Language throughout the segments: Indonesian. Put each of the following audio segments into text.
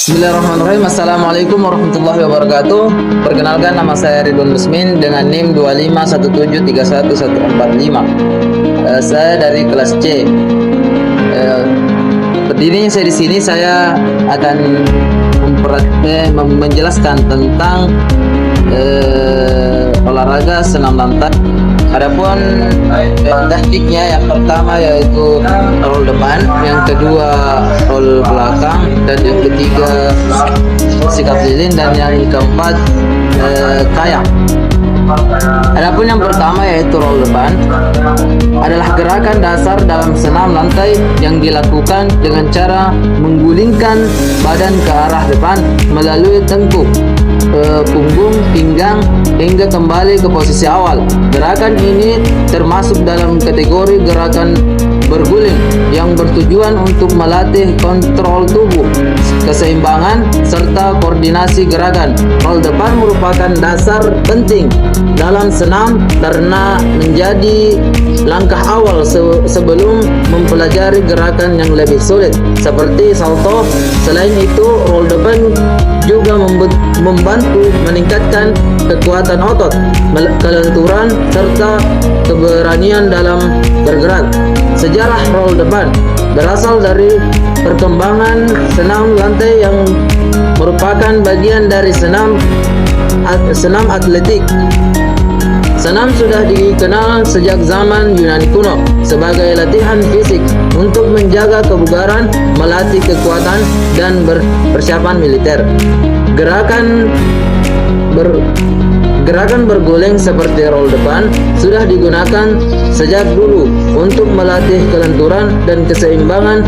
Bismillahirrahmanirrahim. Assalamualaikum warahmatullahi wabarakatuh. Perkenalkan, nama saya Ridwan Musmin dengan NIM 251731145. Saya dari kelas C. Berdirinya saya di sini, saya akan menjelaskan tentang olahraga senam lantai. Adapun tekniknya, yang pertama yaitu roll depan, yang kedua roll belakang, dan yang ketiga sikap lilin, dan yang keempat kayak. Adapun yang pertama yaitu roll depan adalah gerakan dasar dalam senam lantai yang dilakukan dengan cara menggulingkan badan ke arah depan melalui tengkuk, punggung, pinggang hingga kembali ke posisi awal. Gerakan ini termasuk dalam kategori gerakan berguling yang bertujuan untuk melatih kontrol tubuh, keseimbangan, serta koordinasi gerakan. Roll depan merupakan dasar penting dalam senam karena menjadi langkah awal sebelum mempelajari gerakan yang lebih sulit seperti salto. Selain itu, roll depan juga membantu meningkatkan kekuatan otot, kelenturan, serta keberanian dalam bergerak. Sejarah roll depan berasal dari perkembangan senam lantai yang merupakan bagian dari senam atletik. Senam sudah dikenal sejak zaman Yunani kuno sebagai latihan fisik untuk menjaga kebugaran, melatih kekuatan, dan persiapan militer. Gerakan berguling seperti roll depan sudah digunakan sejak dulu untuk melatih kelenturan dan keseimbangan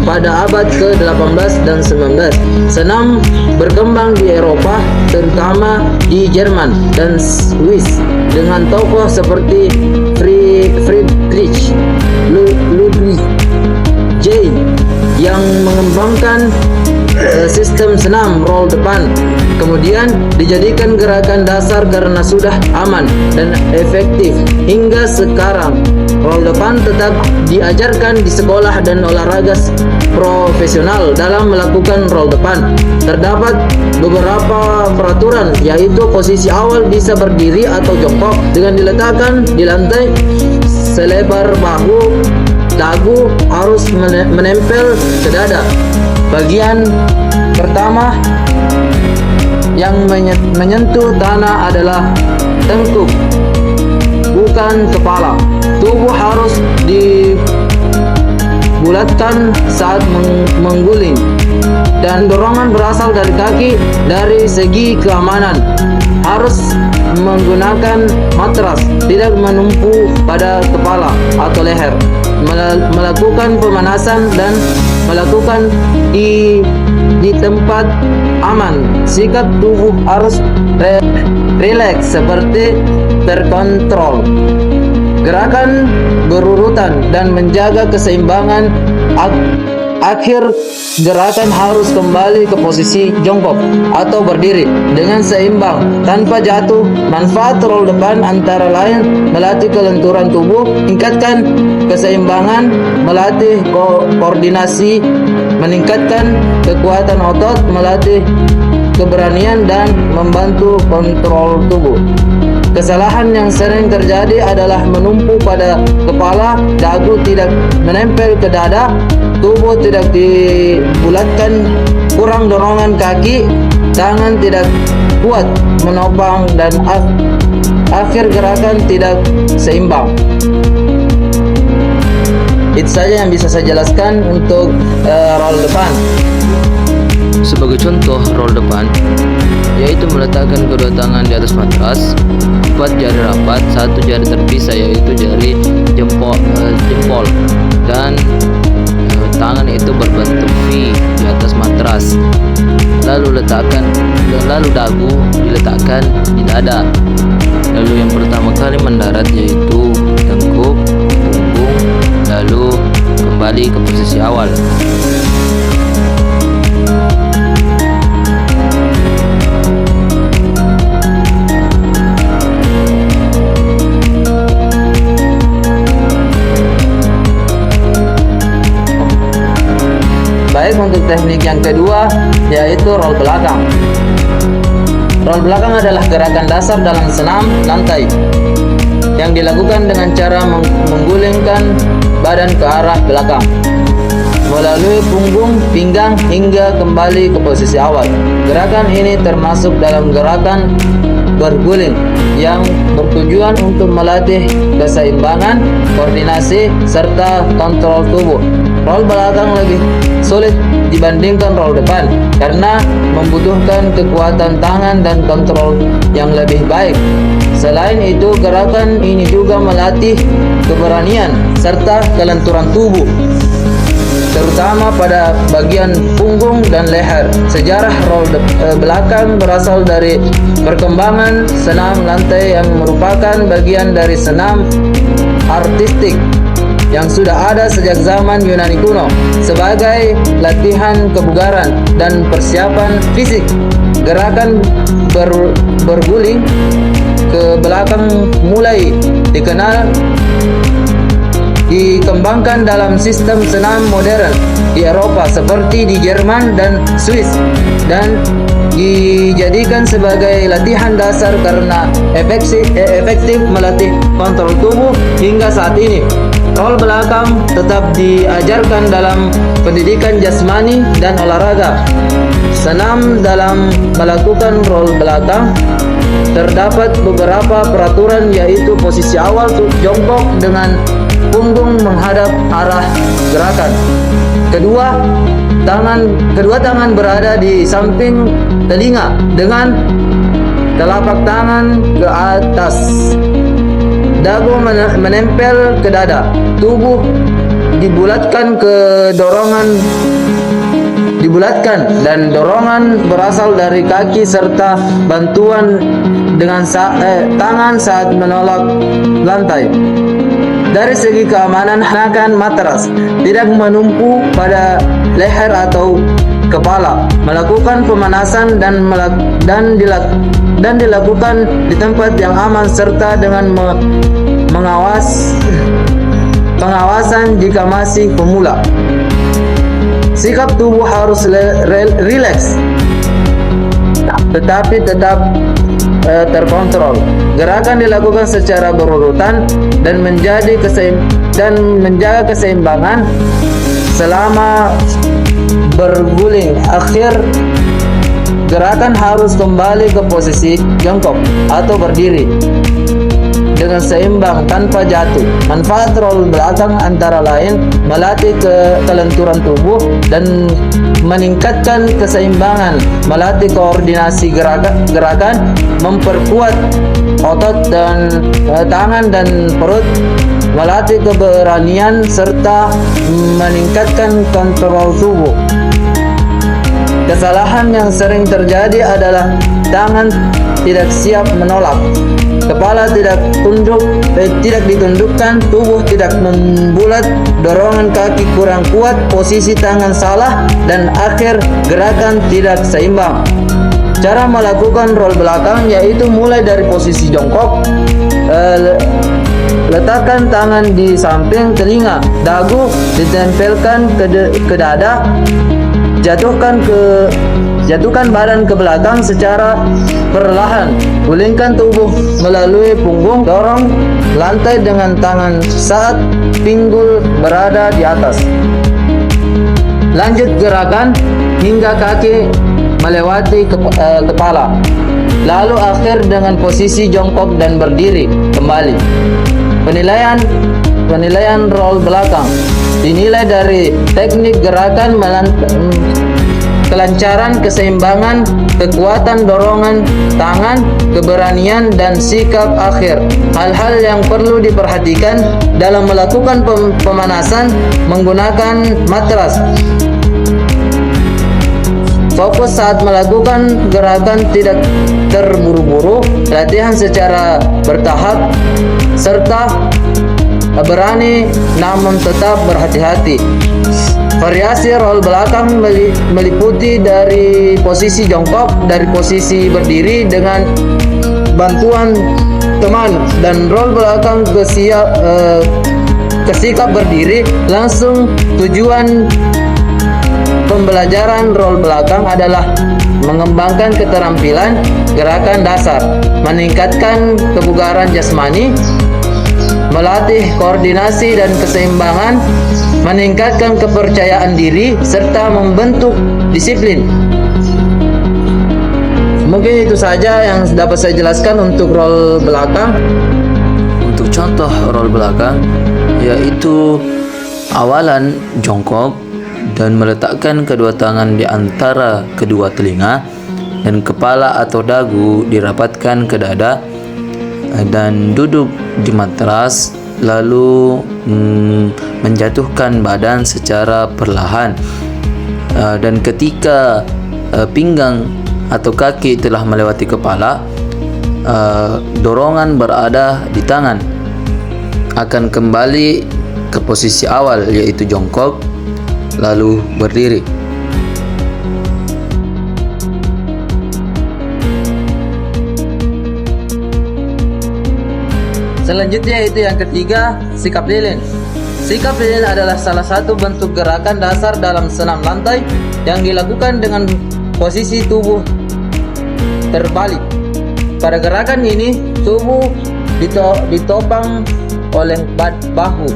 pada abad ke-18 dan 19. Senam berkembang di Eropa, terutama di Jerman dan Swiss, dengan tokoh seperti Friedrich Ludwig J yang mengembangkan sistem senam roll depan. Kemudian dijadikan gerakan dasar karena sudah aman dan efektif. Hingga sekarang, roll depan tetap diajarkan di sekolah dan olahraga profesional. Dalam melakukan roll depan, terdapat beberapa peraturan, yaitu posisi awal bisa berdiri atau jongkok dengan diletakkan di lantai, selebar bahu, dagu harus menempel ke dada. Bagian pertama yang menyentuh tanah adalah tengkuk, bukan kepala. Tubuh harus dibulatkan saat mengguling, dan dorongan berasal dari kaki. Dari segi keamanan, harus menggunakan matras, tidak menumpu pada kepala atau leher. Melakukan pemanasan dan melakukan di tempat aman. Sikap tubuh harus rileks seperti terkontrol. Gerakan berurutan dan menjaga keseimbangan. Akhir gerakan harus kembali ke posisi jongkok atau berdiri dengan seimbang tanpa jatuh. Manfaat roll depan antara lain melatih kelenturan tubuh, meningkatkan keseimbangan, melatih koordinasi, meningkatkan kekuatan otot, melatih keberanian, dan membantu kontrol tubuh. Kesalahan yang sering terjadi adalah menumpu pada kepala, dagu tidak menempel ke dada, tubuh tidak dibulatkan, kurang dorongan kaki, tangan tidak kuat menopang, dan akhir gerakan tidak seimbang. Itu saja yang bisa saya jelaskan untuk roll depan. Sebagai contoh roll depan, yaitu meletakkan kedua tangan di atas matras, 4 jari rapat, 1 jari terpisah yaitu jari jempol, dan tangan itu berbentuk V di atas matras. Lalu dagu diletakkan di dada. Lalu yang pertama kali mendarat yaitu tengkuk, punggung, lalu kembali ke posisi awal. Baik, untuk teknik yang kedua kedua yaitu roll belakang. Roll belakang adalah gerakan dasar dalam senam lantai yang dilakukan dengan cara menggulingkan badan ke arah belakang melalui punggung, pinggang hingga kembali ke posisi awal. Gerakan ini termasuk dalam gerakan berguling yang bertujuan untuk melatih keseimbangan, koordinasi, serta kontrol tubuh. Roll belakang lebih sulit dibandingkan roll depan karena membutuhkan kekuatan tangan dan kontrol yang lebih baik. Selain itu, gerakan ini juga melatih keberanian serta kelenturan tubuh, terutama pada bagian punggung dan leher. Sejarah roll belakang berasal dari perkembangan senam lantai yang merupakan bagian dari senam artistik yang sudah ada sejak zaman Yunani kuno sebagai latihan kebugaran dan persiapan fisik. Gerakan berguling ke belakang mulai dikembangkan dalam sistem senam modern di Eropa seperti di Jerman dan Swiss dan dijadikan sebagai latihan dasar karena efektif melatih kontrol tubuh hingga saat ini. Roll belakang tetap diajarkan dalam pendidikan jasmani dan olahraga. Senam dalam melakukan roll belakang terdapat beberapa peraturan, yaitu posisi awal jongkok dengan punggung menghadap arah gerakan. Kedua tangan berada di samping telinga dengan telapak tangan ke atas. Dagu menempel ke dada. Tubuh dibulatkan dan dorongan berasal dari kaki serta bantuan dengan tangan saat menolak lantai. Dari segi keamanan, gunakan matras, tidak menumpu pada leher atau kepala. Melakukan pemanasan dan dilakukan di tempat yang aman serta dengan pengawasan jika masih pemula. Sikap tubuh harus rileks tetapi tetap terkontrol. Gerakan dilakukan secara berurutan dan menjaga keseimbangan selama berguling. Akhir gerakan harus kembali ke posisi jongkok atau berdiri dengan seimbang tanpa jatuh. Manfaat roll belakang antara lain melatih kelenturan tubuh dan meningkatkan keseimbangan, melatih koordinasi gerakan, memperkuat otot dan tangan dan perut, melatih keberanian serta meningkatkan kontrol tubuh. Kesalahan yang sering terjadi adalah tangan tidak siap menolak, kepala tidak ditundukkan, tubuh tidak membulat, dorongan kaki kurang kuat, posisi tangan salah, dan akhir gerakan tidak seimbang. Cara melakukan roll belakang yaitu mulai dari posisi jongkok. Letakkan tangan di samping telinga, dagu ditempelkan ke dada. Jatuhkan badan ke belakang secara perlahan. Gulingkan tubuh melalui punggung. Dorong lantai dengan tangan saat pinggul berada di atas. Lanjut gerakan hingga kaki melewati kepala. Lalu akhir dengan posisi jongkok dan berdiri kembali. Penilaian roll belakang dinilai dari teknik gerakan, kelancaran, keseimbangan, kekuatan dorongan tangan, keberanian, dan sikap akhir. Hal-hal yang perlu diperhatikan dalam melakukan pemanasan menggunakan matras. Fokus saat melakukan gerakan, tidak terburu-buru, latihan secara bertahap, serta berani namun tetap berhati-hati. Variasi roll belakang meliputi dari posisi jongkok, dari posisi berdiri dengan bantuan teman, dan roll belakang ke sikap berdiri langsung. Tujuan pembelajaran roll belakang adalah mengembangkan keterampilan gerakan dasar, meningkatkan kebugaran jasmani, melatih koordinasi dan keseimbangan, meningkatkan kepercayaan diri, serta membentuk disiplin. Mungkin itu saja yang dapat saya jelaskan untuk roll belakang. Untuk contoh roll belakang, yaitu awalan jongkok dan meletakkan kedua tangan di antara kedua telinga, dan kepala atau dagu dirapatkan ke dada, dan duduk di matras, lalu menjatuhkan badan secara perlahan, dan ketika pinggang atau kaki telah melewati kepala, dorongan berada di tangan akan kembali ke posisi awal, yaitu jongkok lalu berdiri. Selanjutnya itu yang ketiga, sikap lilin. Sikap lilin adalah salah satu bentuk gerakan dasar dalam senam lantai yang dilakukan dengan posisi tubuh terbalik. Pada gerakan ini, tubuh ditopang oleh bahu,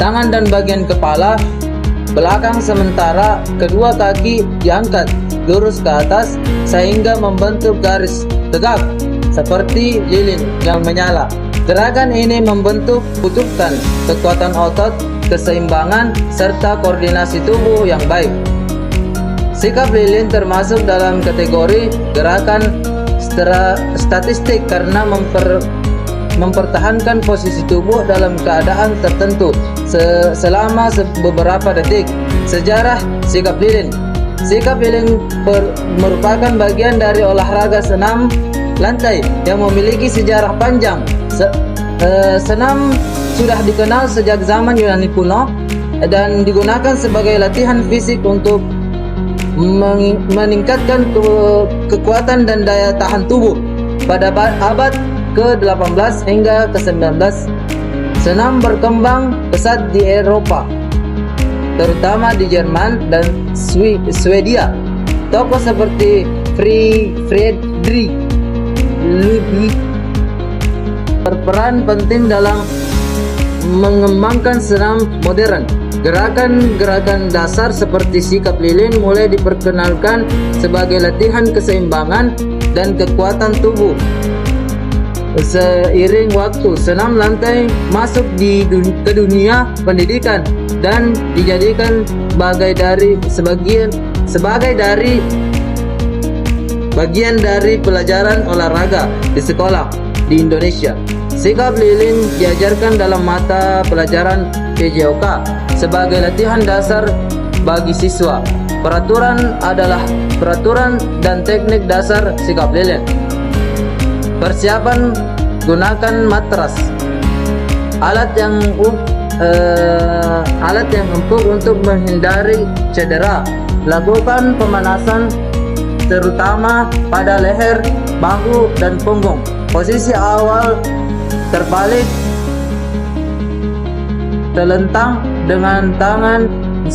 tangan dan bagian kepala belakang, sementara kedua kaki diangkat lurus ke atas sehingga membentuk garis tegak seperti lilin yang menyala. Gerakan ini membutuhkan kekuatan otot, keseimbangan, serta koordinasi tubuh yang baik. Sikap lilin termasuk dalam kategori gerakan statistik karena mempertahankan posisi tubuh dalam keadaan tertentu selama beberapa detik. Sejarah sikap lilin. Sikap lilin merupakan bagian dari olahraga senam lantai yang memiliki sejarah panjang. Senam sudah dikenal sejak zaman Yunani kuno dan digunakan sebagai latihan fisik untuk meningkatkan kekuatan dan daya tahan tubuh. Pada abad ke-18 hingga ke-19, senam berkembang pesat di Eropa, terutama di Jerman dan Swedia. Tokoh seperti Friedrich Ludwig berperan penting dalam mengembangkan senam modern. Gerakan-gerakan dasar seperti sikap lilin mulai diperkenalkan sebagai latihan keseimbangan dan kekuatan tubuh. Seiring waktu, senam lantai masuk ke dunia pendidikan dan dijadikan bagian dari pelajaran olahraga di sekolah di Indonesia. Sikap lilin diajarkan dalam mata pelajaran PJOK sebagai latihan dasar bagi siswa. Peraturan adalah peraturan dan teknik dasar sikap lilin. Persiapan: gunakan matras, alat yang empuk untuk menghindari cedera. Lakukan pemanasan terutama pada leher, bahu, dan punggung. Posisi awal terbalik, terlentang dengan tangan di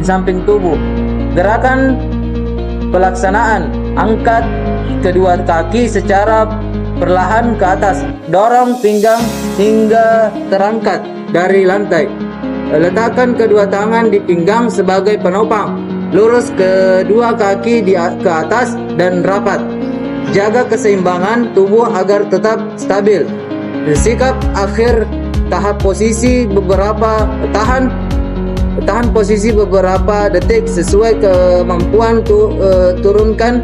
samping tubuh. Gerakan pelaksanaan: angkat kedua kaki secara perlahan ke atas, dorong pinggang hingga terangkat dari lantai. Letakkan kedua tangan di pinggang sebagai penopang. Lurus kedua kaki ke atas dan rapat. Jaga keseimbangan tubuh agar tetap stabil. Sikap akhir: tahan posisi beberapa detik sesuai kemampuan. Turunkan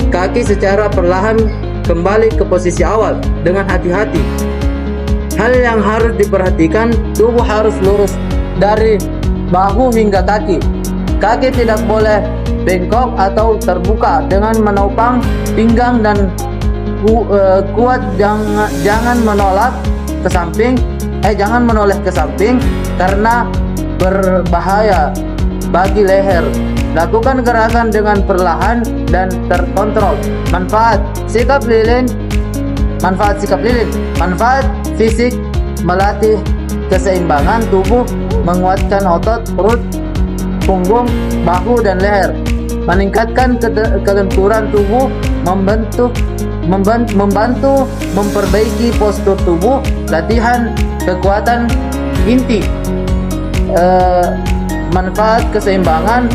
kaki secara perlahan kembali ke posisi awal dengan hati-hati. Hal yang harus diperhatikan: tubuh harus lurus dari bahu hingga kaki. Kaki tidak boleh bengkok atau terbuka dengan menopang pinggang dan kuat. Jangan menoleh ke samping karena berbahaya bagi leher. Lakukan gerakan dengan perlahan dan terkontrol. Manfaat sikap lilin: manfaat fisik, melatih keseimbangan tubuh menguatkan otot perut, punggung, bahu, dan leher. Meningkatkan kelenturan tubuh, membantu memperbaiki postur tubuh. Latihan kekuatan inti, manfaat keseimbangan,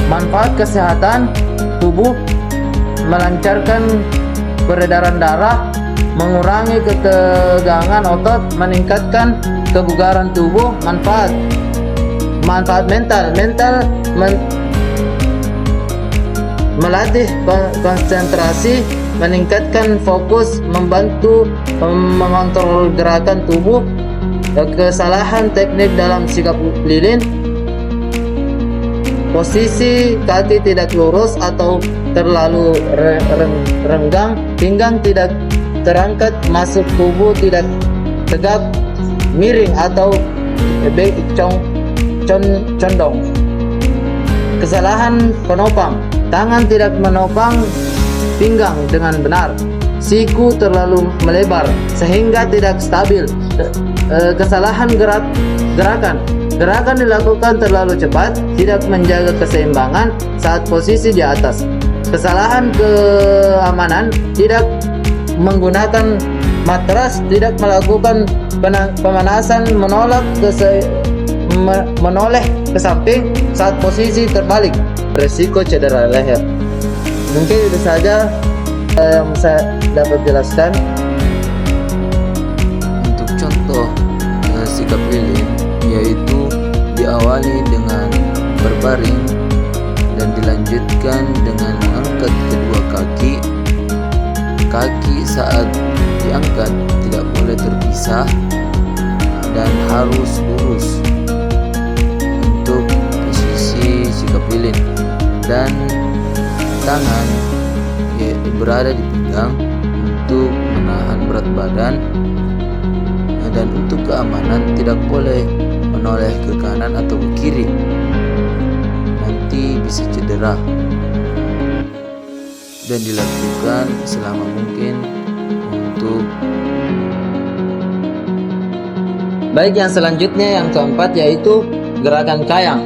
manfaat kesehatan tubuh, melancarkan peredaran darah, mengurangi ketegangan otot, meningkatkan kebugaran tubuh. Manfaat mental, melatih konsentrasi, meningkatkan fokus, membantu mengontrol gerakan tubuh. Kesalahan teknik dalam sikap lilin, posisi kaki tidak lurus atau terlalu renggang, pinggang tidak terangkat, masuk tubuh tidak tegap, miring atau condong. Kesalahan penopang, tangan tidak menopang pinggang dengan benar, siku terlalu melebar sehingga tidak stabil. Kesalahan gerakan dilakukan terlalu cepat, tidak menjaga keseimbangan saat posisi di atas. Kesalahan keamanan, tidak menggunakan matras, tidak melakukan pemanasan, menoleh ke samping saat posisi terbalik, resiko cedera leher. Mungkin itu saja yang saya dapat jelaskan. Untuk contoh sikap lilin, yaitu diawali dengan berbaring dan dilanjutkan dengan mengangkat kedua kaki. Kaki saat diangkat tidak boleh terpisah dan harus lurus untuk posisi sikap lilin, dan tangan berada di pinggang untuk menahan berat badan, dan untuk keamanan tidak boleh menoleh ke kanan atau ke kiri, nanti bisa cedera, dan dilakukan selama mungkin untuk Baik, yang selanjutnya yang keempat yaitu gerakan kayang.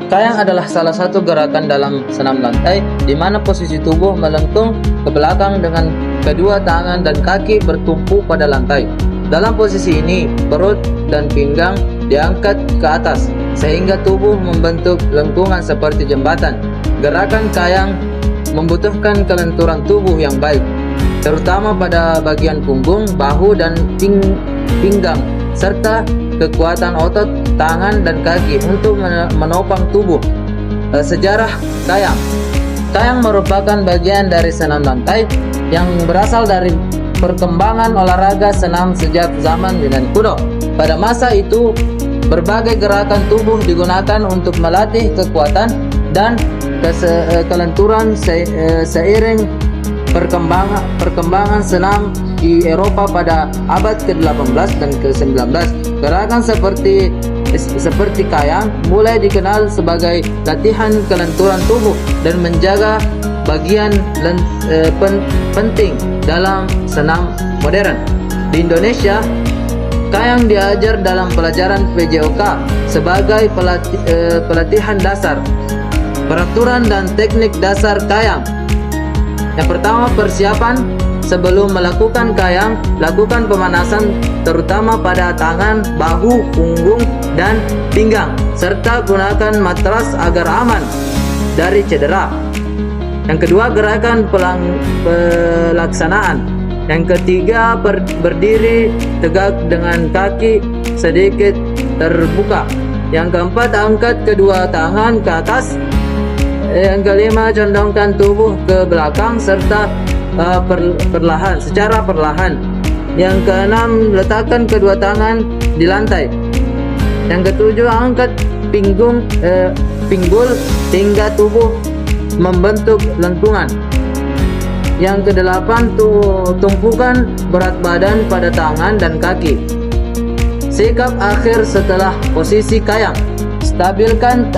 Kayang adalah salah satu gerakan dalam senam lantai di mana posisi tubuh melengkung ke belakang dengan kedua tangan dan kaki bertumpu pada lantai. Dalam posisi ini, perut dan pinggang diangkat ke atas sehingga tubuh membentuk lengkungan seperti jembatan. Gerakan kayang membutuhkan kelenturan tubuh yang baik, terutama pada bagian punggung, bahu, dan pinggang, serta kekuatan otot tangan dan kaki untuk menopang tubuh. Sejarah kayang. Kayang merupakan bagian dari senam lantai yang berasal dari perkembangan olahraga senam sejak zaman Yunani kuno. Pada masa itu, berbagai gerakan tubuh digunakan untuk melatih kekuatan dan kelenturan seiring perkembangan senam di Eropa pada abad ke-18 dan ke-19. Gerakan seperti kayang mulai dikenal sebagai latihan kelenturan tubuh dan menjaga bagian penting dalam senam modern. Di Indonesia, kayang diajar dalam pelajaran PJOK sebagai pelatihan dasar, peraturan dan teknik dasar kayang. Yang pertama, persiapan. Sebelum melakukan kayang, lakukan pemanasan terutama pada tangan, bahu, punggung, dan pinggang, serta gunakan matras agar aman dari cedera. Yang kedua, gerakan pelaksanaan. Yang ketiga, berdiri tegak dengan kaki sedikit terbuka. Yang keempat, angkat kedua tangan ke atas. Yang kelima, condongkan tubuh ke belakang serta secara perlahan. Yang keenam, letakkan kedua tangan di lantai. Yang ketujuh, angkat pinggul hingga tubuh membentuk lengkungan. Yang kedelapan, tumpukan berat badan pada tangan dan kaki. Sikap akhir setelah posisi kayang. Stabilkan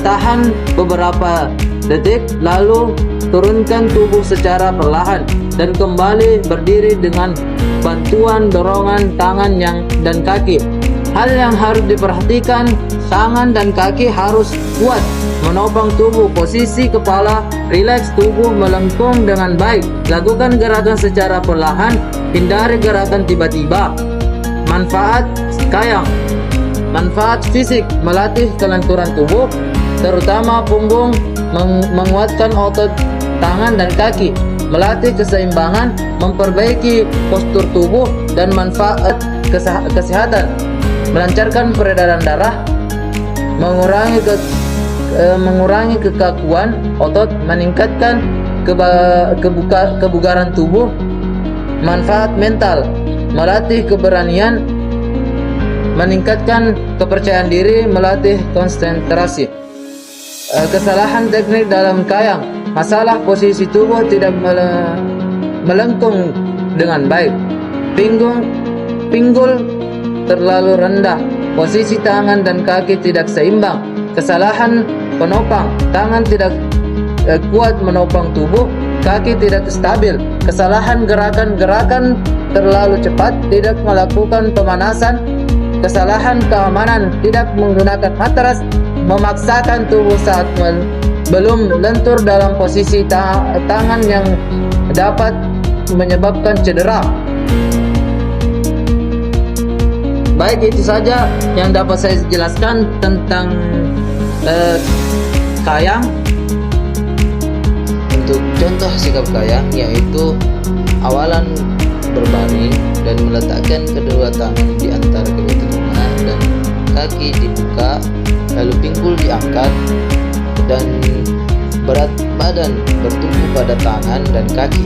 tahan beberapa detik, lalu turunkan tubuh secara perlahan dan kembali berdiri dengan bantuan dorongan tangan dan kaki. Hal yang harus diperhatikan, tangan dan kaki harus kuat menopang tubuh, posisi kepala rileks, tubuh melengkung dengan baik. Lakukan gerakan secara perlahan, hindari gerakan tiba-tiba. Manfaat kayang. Manfaat fisik, melatih kelenturan tubuh, terutama punggung, menguatkan otot tangan dan kaki, melatih keseimbangan, memperbaiki postur tubuh, dan manfaat kesehatan, melancarkan peredaran darah, mengurangi kekakuan otot, meningkatkan kebugaran tubuh. Manfaat mental, melatih keberanian, meningkatkan kepercayaan diri, melatih konsentrasi. Kesalahan teknik dalam kayang, masalah posisi tubuh tidak melengkung dengan baik, pinggul terlalu rendah, posisi tangan dan kaki tidak seimbang. Kesalahan penopang, tangan tidak kuat menopang tubuh, kaki tidak stabil. Kesalahan gerakan terlalu cepat, tidak melakukan pemanasan. Kesalahan keamanan, tidak menggunakan matras, memaksakan tubuh saat belum lentur dalam posisi tangan yang dapat menyebabkan cedera. Baik, itu saja yang dapat saya jelaskan tentang kayang. Untuk contoh sikap kayang, yaitu awalan berbaring dan meletakkan kedua tangan di antara kedua telinga dan kaki dibuka, lalu pinggul diangkat dan berat badan bertumpu pada tangan dan kaki.